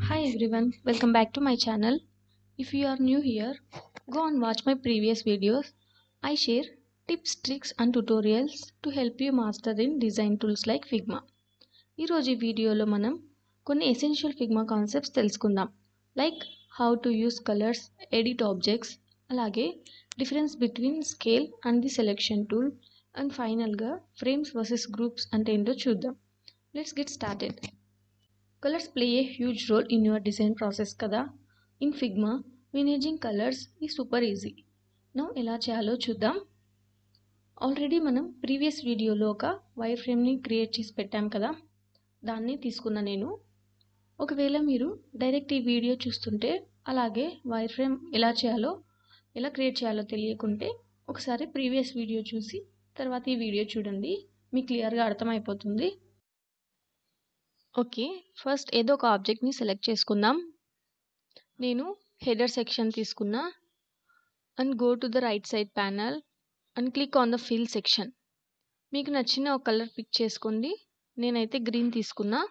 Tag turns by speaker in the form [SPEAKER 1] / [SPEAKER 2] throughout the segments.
[SPEAKER 1] Hi everyone, welcome back to my channel. If you are new here, go and watch my previous videos. I share tips, tricks and tutorials to help you master in design tools like Figma. ఈ రోజు ఈ వీడియోలో మనం కొన్ని essential Figma concepts తెలుసుకుందాం. Like how to use colours, edit objects, అలాగే difference between scale and the selection tool, and ఫైనల్గా frames versus groups అంటే ఏంటో చూద్దాం. Let's get started. Colors play a huge role in your design process kada. In Figma, managing colors is super easy. Now ఎలా చేయాలో చూద్దాం. Already మనం previous వీడియోలో ఒక వైర్ ఫ్రేమ్ని క్రియేట్ చేసి పెట్టాం కదా, దాన్ని తీసుకున్న నేను. ఒకవేళ మీరు డైరెక్ట్ ఈ వీడియో చూస్తుంటే అలాగే వైర్ ఫ్రేమ్ ఎలా క్రియేట్ చేయాలో తెలియకుంటే ఒకసారి ప్రీవియస్ వీడియో చూసి తర్వాత ఈ వీడియో చూడండి, మీకు క్లియర్గా అర్థమైపోతుంది. ఓకే, ఫస్ట్ ఏదో ఒక ఆబ్జెక్ట్ని సెలెక్ట్ చేసుకుందాం. నేను హెడర్ సెక్షన్ తీసుకున్నా and go to the right side panel and click on the fill section. మీకు నచ్చిన ఒక కలర్ పిక్ చేసుకోండి. నేనైతే గ్రీన్ తీసుకున్నా.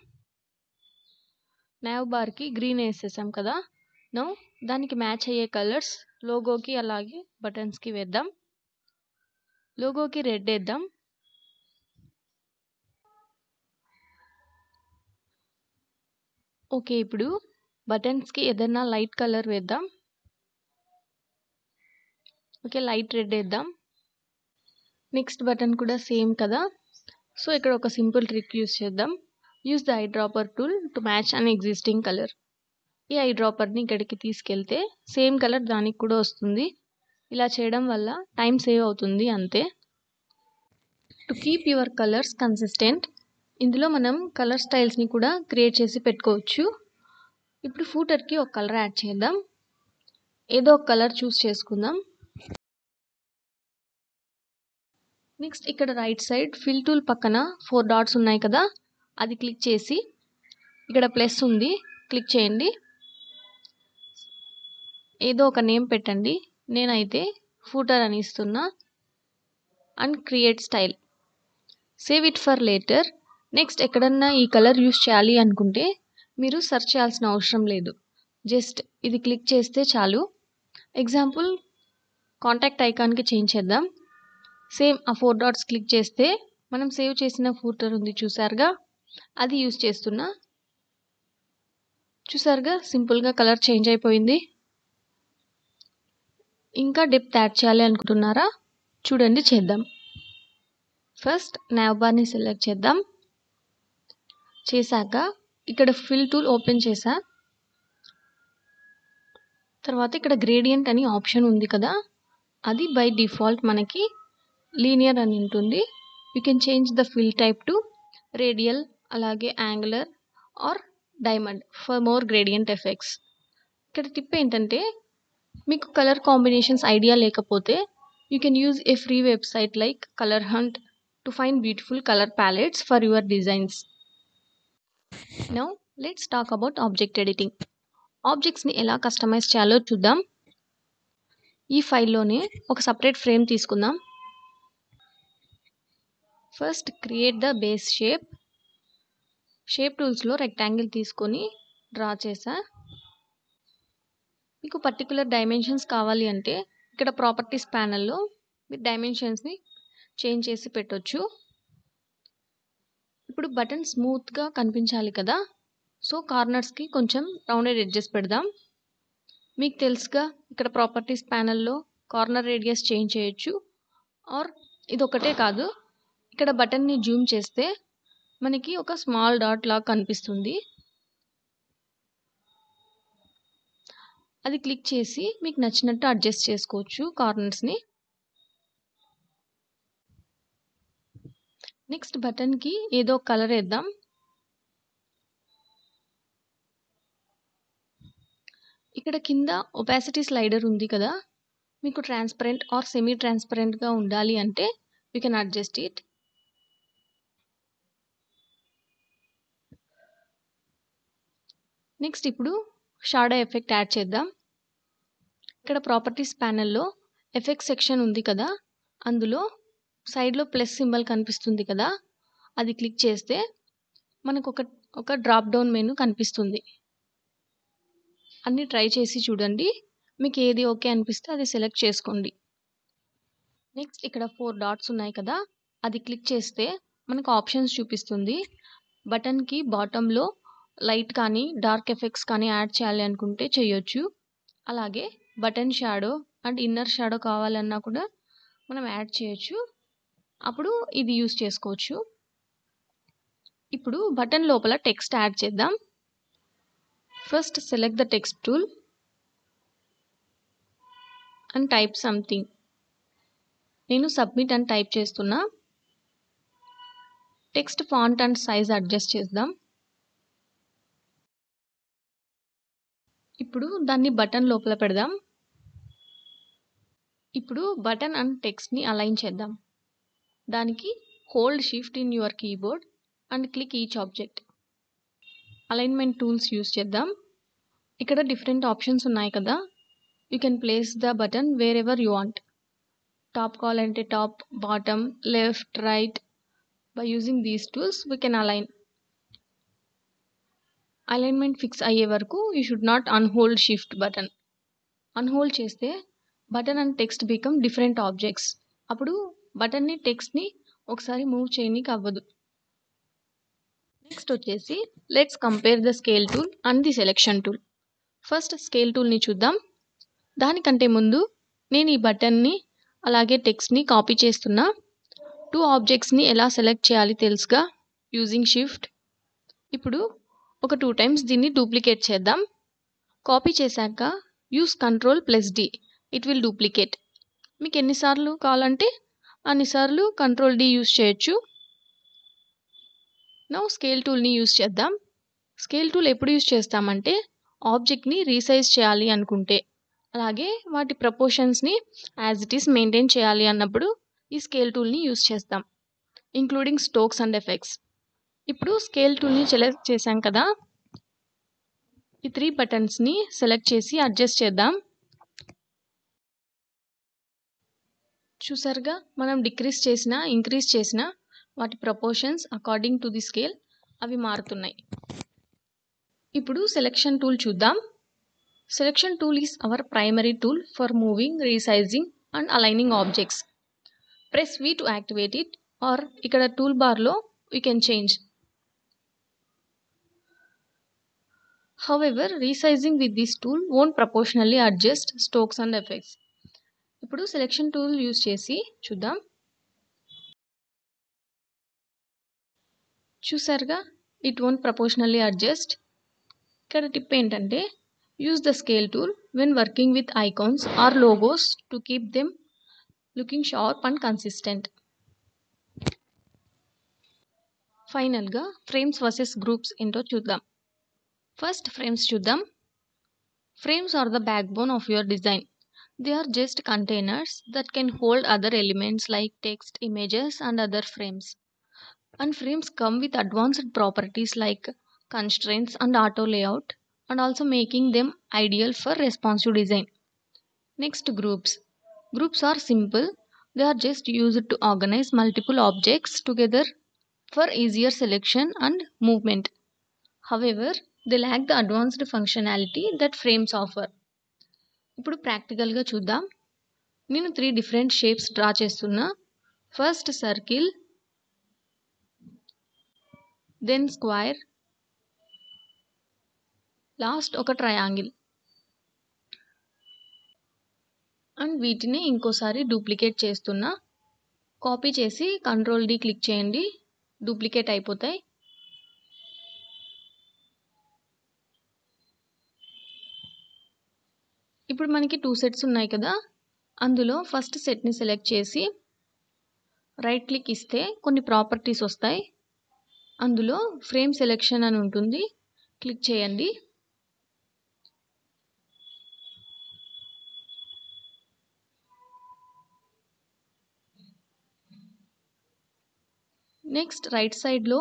[SPEAKER 1] నావ్ బార్కి గ్రీన్ వేసేసాం కదా. నౌ దానికి మ్యాచ్ అయ్యే కలర్స్ లోగోకి అలాగే బటన్స్కి వేద్దాం. లోగోకి రెడ్ వేద్దాం. ఓకే, ఇప్పుడు బటన్స్కి ఏదైనా లైట్ కలర్ వేద్దాం. ఓకే, లైట్ రెడ్ వేద్దాం. నెక్స్ట్ బటన్ కూడా సేమ్ కదా, సో ఇక్కడ ఒక సింపుల్ ట్రిక్ యూస్ చేద్దాం. Use the I dropper tool to match an existing colour. ఈ ఐ డ్రాపర్ని ఇక్కడికి తీసుకెళ్తే సేమ్ కలర్ దానికి కూడా వస్తుంది. ఇలా చేయడం వల్ల టైం సేవ్ అవుతుంది అంతే. To keep your colours consistent, ఇందులో మనం కలర్ స్టైల్స్ని కూడా క్రియేట్ చేసి పెట్టుకోవచ్చు. ఇప్పుడు ఫూటర్కి ఒక కలర్ యాడ్ చేద్దాం. ఏదో ఒక కలర్ చూస్ చేసుకుందాం. నెక్స్ట్ ఇక్కడ రైట్ సైడ్ ఫిల్ టూల్ పక్కన 4 డాట్స్ ఉన్నాయి కదా, అది క్లిక్ చేసి ఇక్కడ ప్లస్ ఉంది, క్లిక్ చేయండి. ఏదో ఒక నేమ్ పెట్టండి. నేనైతే ఫూటర్ అని ఇస్తున్నా and create style. Save it for later. Next ఎక్కడన్నా ఈ కలర్ యూస్ చేయాలి అనుకుంటే మీరు సెర్చ్ చేయాల్సిన అవసరం లేదు, జస్ట్ ఇది క్లిక్ చేస్తే చాలు. ఎగ్జాంపుల్ కాంటాక్ట్ ఐకాన్కి చేంజ్ చేద్దాం. సేమ్ ఆ 4 డాట్స్ క్లిక్ చేస్తే మనం సేవ్ చేసిన ఫూటర్ ఉంది చూసారుగా, అది యూస్ చేస్తున్నా. చూసారుగా సింపుల్గా కలర్ చేంజ్ అయిపోయింది. ఇంకా డెప్త్ యాడ్ చేయాలి అనుకుంటున్నారా? చూడండి, చేద్దాం. ఫస్ట్ నావ్ బార్ని సెలెక్ట్ చేద్దాం. చేశాక ఇక్కడ ఫిల్ టూల్ ఓపెన్ చేసా. తర్వాత ఇక్కడ గ్రేడియంట్ అని ఆప్షన్ ఉంది కదా, అది బై డిఫాల్ట్ మనకి లీనియర్ అని ఉంటుంది. You can change the fill type to radial, అలాగే angular or diamond for more gradient effects. ఇక్కడ టిప్ ఏంటంటే, మీకు కలర్ కాంబినేషన్స్ ఐడియా లేకపోతే you can use a free website like Color Hunt to find beautiful colour palettes for your designs. Now let's talk about object editing. ఆబ్జెక్ట్స్ని ఎలా customise చేయాలో చూద్దాం. ఈ ఫైల్లోనే ఒక సపరేట్ ఫ్రేమ్ తీసుకుందాం. First create the base shape. Shape టూల్స్లో rectangle తీసుకొని డ్రా చేసా. మీకు పర్టికులర్ డైమెన్షన్స్ కావాలి అంటే ఇక్కడ ప్రాపర్టీస్ ప్యానల్లో మీరు డైమెన్షన్స్ని చేంజ్ చేసి పెట్టొచ్చు. ఇప్పుడు బటన్ స్మూత్గా కనిపించాలి కదా, సో కార్నర్స్కి కొంచెం రౌండెడ్ ఎడ్జెస్ పెడదాం. మీకు తెలుసుగా ఇక్కడ ప్రాపర్టీస్ ప్యానల్లో కార్నర్ రేడియస్ చేంజ్ చేయొచ్చు. ఆర్ ఇదొకటే కాదు, ఇక్కడ బటన్ని జూమ్ చేస్తే మనకి ఒక స్మాల్ డాట్ లాగా కనిపిస్తుంది. అది క్లిక్ చేసి మీకు నచ్చినట్టు అడ్జస్ట్ చేసుకోవచ్చు కార్నర్స్ని. నెక్స్ట్ బటన్కి ఏదో కలర్ వేద్దాం. ఇక్కడ కింద ఒపాసిటీ స్లైడర్ ఉంది కదా, మీకు ట్రాన్స్పరెంట్ ఆర్ సెమీ ట్రాన్స్పరెంట్గా ఉండాలి అంటే you can adjust it. Next ఇప్పుడు షాడో ఎఫెక్ట్ యాడ్ చేద్దాం. ఇక్కడ ప్రాపర్టీస్ ప్యానల్లో ఎఫెక్ట్ సెక్షన్ ఉంది కదా, అందులో సైడ్లో ప్లస్ సింబల్ కనిపిస్తుంది కదా, అది క్లిక్ చేస్తే మనకు ఒక డ్రాప్ డౌన్ మెనూ కనిపిస్తుంది. అన్నీ ట్రై చేసి చూడండి. మీకు ఏది ఓకే అనిపిస్తే అది సెలెక్ట్ చేసుకోండి. నెక్స్ట్ ఇక్కడ 4 డాట్స్ ఉన్నాయి కదా! అది క్లిక్ చేస్తే మనకు ఆప్షన్స్ చూపిస్తుంది. బటన్‌కి బాటమ్‌లో లైట్ కానీ, డార్క్ ఎఫెక్ట్స్ కానీ యాడ్ చేయాలి అనుకుంటే చేయొచ్చు. అలాగే button shadow and inner shadow కావాలన్నా కూడా మనం యాడ్ చేయొచ్చు. అప్పుడు ఇది యూజ్ చేసుకోవచ్చు. ఇప్పుడు బటన్ లోపల టెక్స్ట్ యాడ్ చేద్దాం. First select the text tool and type something. నేను సబ్మిట్ అని టైప్ చేస్తున్నా. Text font and size adjust చేద్దాం. ఇప్పుడు దాన్ని బటన్ లోపల పెడదాం. ఇప్పుడు బటన్ అండ్ టెక్స్ట్ని అలైన్ చేద్దాం. దానికి hold shift in your keyboard and click each object. Alignment tools use చేద్దాం. ఇక్కడ డిఫరెంట్ ఆప్షన్స్ ఉన్నాయి కదా! You can place the button where ever you want. Top కావాలంటే top, bottom, left, right. By using these tools we can align. Alignment fix అయ్యే వరకు you should not unhold shift button. Unhold చేస్తే button and text become different objects. అప్పుడు బటన్ని టెక్స్ట్ని ఒకసారి move చేయనీకి అవ్వదు. నెక్స్ట్ వచ్చేసి let's compare the scale tool and the selection tool. First scale టూల్ని చూద్దాం. దానికంటే ముందు నేను ఈ బటన్ని అలాగే టెక్స్ట్ని కాపీ చేస్తున్నా. 2 ఆబ్జెక్ట్స్ని ఎలా సెలెక్ట్ చేయాలి తెలుసుగా, యూజింగ్ షిఫ్ట్. ఇప్పుడు ఒక 2 టైమ్స్ దీన్ని డూప్లికేట్ చేద్దాం. కాపీ చేశాక use Ctrl+D, it will duplicate. మీకు ఎన్నిసార్లు కావాలంటే అన్నిసార్లు Ctrl+D యూస్ చేయొచ్చు. నౌ స్కేల్ టూల్ని యూస్ చేద్దాం. స్కేల్ టూల్ ఎప్పుడు యూస్ చేస్తామంటే ఆబ్జెక్ట్ని రీసైజ్ చేయాలి అనుకుంటే, అలాగే వాటి ప్రపోర్షన్స్ని యాజ్ ఇట్ ఈస్ మెయింటైన్ చేయాలి అన్నప్పుడు ఈ స్కేల్ టూల్ని యూస్ చేస్తాం, ఇంక్లూడింగ్ స్ట్రోక్స్ అండ్ ఎఫెక్ట్స్. ఇప్పుడు స్కేల్ టూల్ని సెలెక్ట్ చేశాం కదా! ఈ 3 బటన్స్ని సెలెక్ట్ చేసి అడ్జస్ట్ చేద్దాం. చూసారుగా, మనం డిక్రీజ్ చేసినా ఇంక్రీజ్ చేసినా వాటి proportions according to the scale అవి మారుతున్నాయి. ఇప్పుడు సెలెక్షన్ టూల్ చూద్దాం. Selection tool is our primary tool for moving, resizing and aligning objects. Press V to activate it, or ఇక్కడ టూల్ బార్లో we can change. However, resizing with this tool won't proportionally adjust strokes and effects. ఇప్పుడు selection tool use చేసి చూద్దాం. చూసారుగా, it won't proportionally adjust. ఇక్కడ tip ఏంటంటే use the scale tool when working with icons or logos to keep them looking sharp and consistent. ఫైనల్గా frames versus groups ఏంటో చూద్దాం. First frames చూద్దాం. Frames are the backbone of your design. They are just containers that can hold other elements like text, images, and other frames. And frames come with advanced properties like constraints and auto layout, and also making them ideal for responsive design. Next, groups. Groups are simple. They are just used to organize multiple objects together for easier selection and movement. However, they lack the advanced functionality that frames offer. ఇప్పుడు ప్రాక్టికల్గా చూద్దాం. నేను 3 different shapes draw చేస్తున్నా. First circle, then square, last ఒక triangle. And వీటిని ఇంకోసారి duplicate చేస్తున్నా. Copy చేసి Ctrl+D క్లిక్ చేయండి, డూప్లికేట్ అయిపోతాయి. ఇప్పుడు మనకి 2 సెట్స్ ఉన్నాయి కదా, అందులో ఫస్ట్ సెట్ని సెలెక్ట్ చేసి రైట్ క్లిక్ ఇస్తే కొన్ని ప్రాపర్టీస్ వస్తాయి. అందులో ఫ్రేమ్ సెలెక్షన్ అని ఉంటుంది, క్లిక్ చేయండి. నెక్స్ట్ రైట్ సైడ్లో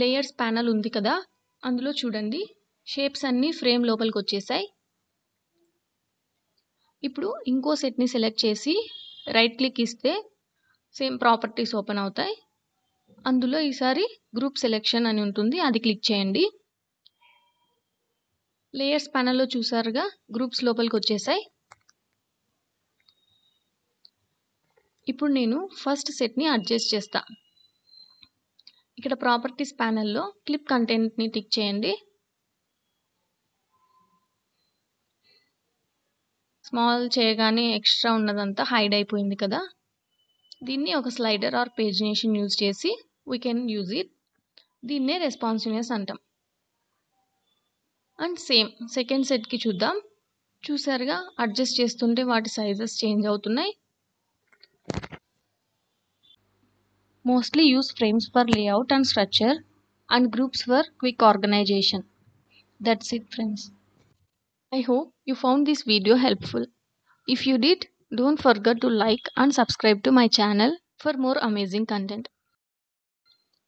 [SPEAKER 1] లేయర్స్ ప్యానల్ ఉంది కదా, అందులో చూడండి షేప్స్ అన్నీ ఫ్రేమ్ లోపలికి వచ్చేసాయి. ఇప్పుడు ఇంకో సెట్ని సెలెక్ట్ చేసి రైట్ క్లిక్ ఇస్తే సేమ్ ప్రాపర్టీస్ ఓపెన్ అవుతాయి. అందులో ఈసారి గ్రూప్ సెలెక్షన్ అని ఉంటుంది, అది క్లిక్ చేయండి. లేయర్స్ ప్యానెల్లో చూసారుగా గ్రూప్స్ లోపలికి వచ్చేసాయి. ఇప్పుడు నేను ఫస్ట్ సెట్ని అడ్జస్ట్ చేస్తా. ఇక్కడ ప్రాపర్టీస్ ప్యానెల్లో క్లిప్ కంటెంట్ని టిక్ చేయండి. స్మాల్ చేయగానే ఎక్స్ట్రా ఉన్నదంతా హైడ్ అయిపోయింది కదా. దీన్ని ఒక స్లైడర్ ఆర్ పేజినేషన్ యూజ్ చేసి వీ కెన్ యూజ్ ఇట్. దీన్నే రెస్పాన్సివ్నెస్ అంటాం. అండ్ సేమ్ సెకండ్ సెట్కి చూద్దాం. చూసారుగా అడ్జస్ట్ చేస్తుంటే వాటి సైజెస్ చేంజ్ అవుతున్నాయి. Mostly use frames for layout and structure and groups for quick organization. That's it, friends. I hope you found this video helpful. If you did, don't forget to like and subscribe to my channel for more amazing content.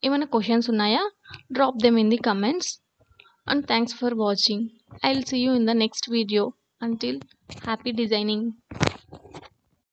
[SPEAKER 1] Even questions unnaya? Drop them in the comments. And thanks for watching. I'll see you in the next video. Until happy designing.